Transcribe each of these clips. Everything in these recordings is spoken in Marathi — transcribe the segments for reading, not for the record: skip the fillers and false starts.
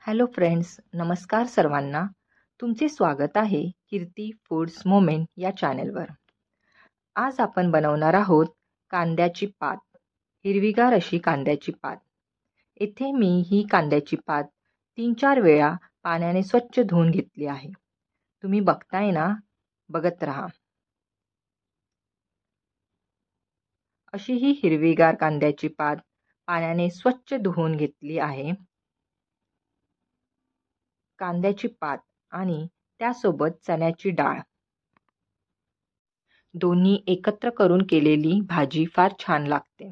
हॅलो फ्रेंड्स, नमस्कार सर्वांना. तुमचे स्वागत आहे कीर्ती फूड्स मोमेंट या चॅनेलवर. आज आपण बनवणार आहोत कांद्याची पात, हिरवीगार अशी कांद्याची पात. येथे मी ही कांद्याची पात 3-4 वेळा पाण्याने स्वच्छ धुवून घेतली आहे. तुम्ही बघताय ना, बघत राहा. अशी ही हिरवीगार कांद्याची पात पाण्याने स्वच्छ धुवून घेतली आहे. कांद्याची पात आणि त्यासोबत चण्याची डाळ दोन्ही एकत्र करून केलेली भाजी फार छान लागते.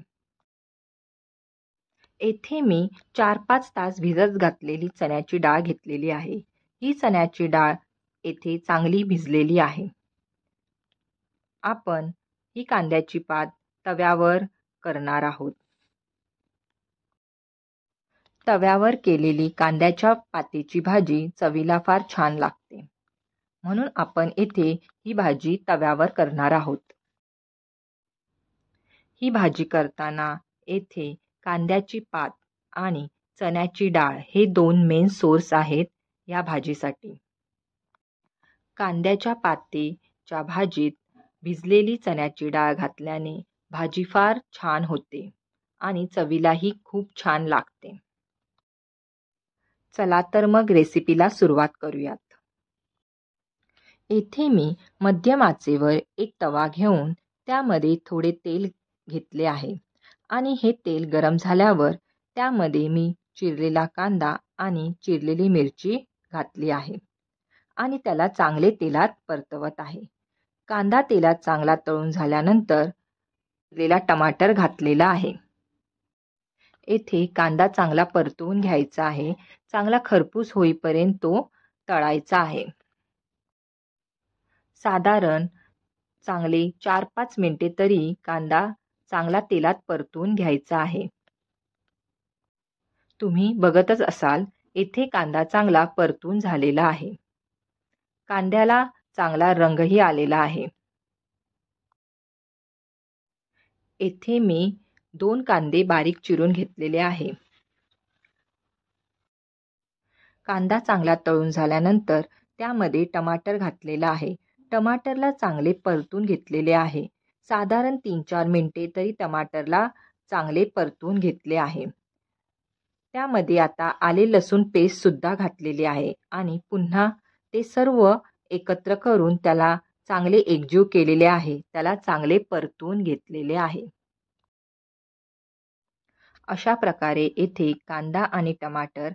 येथे मी 4-5 तास भिजत घातलेली चण्याची डाळ घेतलेली आहे. ही चण्याची डाळ येथे चांगली भिजलेली आहे. आपण ही कांद्याची पात तव्यावर करणार आहोत. तव्यावर केलेली कांद्याच्या पातीची भाजी चवीला फार छान लागते. म्हणून आपण येथे ही भाजी तव्यावर करणार आहोत. ही भाजी करताना येथे कांद्याची पात आणि चण्याची डाळ हे 2 मेन सोर्स आहेत या भाजीसाठी. कांद्याच्या पातीच्या भाजीत भिजलेली चण्याची डाळ घातल्याने भाजी फार छान होते आणि चवीलाही खूप छान लागते. चला तर मग रेसिपीला सुरुवात करूयात. येथे मी मध्यम आचेवर एक तवा घेऊन त्यामध्ये थोडे तेल घेतले आहे आणि हे तेल गरम झाल्यावर त्यामध्ये मी चिरलेला कांदा आणि चिरलेली मिरची घातली आहे आणि त्याला चांगले तेलात परतवत आहे. कांदा तेलात चांगला तळून झाल्यानंतर चिरलेला टमाटर घातलेला आहे. येथे कांदा चांगला परतवून घ्यायचा आहे. चांगला खरपूस होईपर्यंत तो तळायचा आहे. साधारण चांगले 4-5 मिनिटे तरी कांदा चांगला तेलात परतून घ्यायचा आहे. तुम्ही बघतच असाल, येथे कांदा चांगला परतून झालेला आहे. कांद्याला चांगला रंगही आलेला आहे. येथे मी 2 कांदे बारीक चिरून घेतलेले आहे. कांदा चांगला तळून झाल्यानंतर त्यामध्ये टमाटर घातलेला आहे. टमाटरला चांगले परतून घेतलेले आहे. साधारण 3-4 मिनिटे तरी टमाटरला चांगले परतून घेतले आहे. त्यामध्ये आता आले लसूण पेस्ट सुद्धा घातलेली आहे आणि पुन्हा ते सर्व एकत्र करून त्याला चांगले एकजीव केलेले आहे. त्याला चांगले परतून घेतलेले आहे. अशा प्रकारे येथे कांदा आणि टमाटर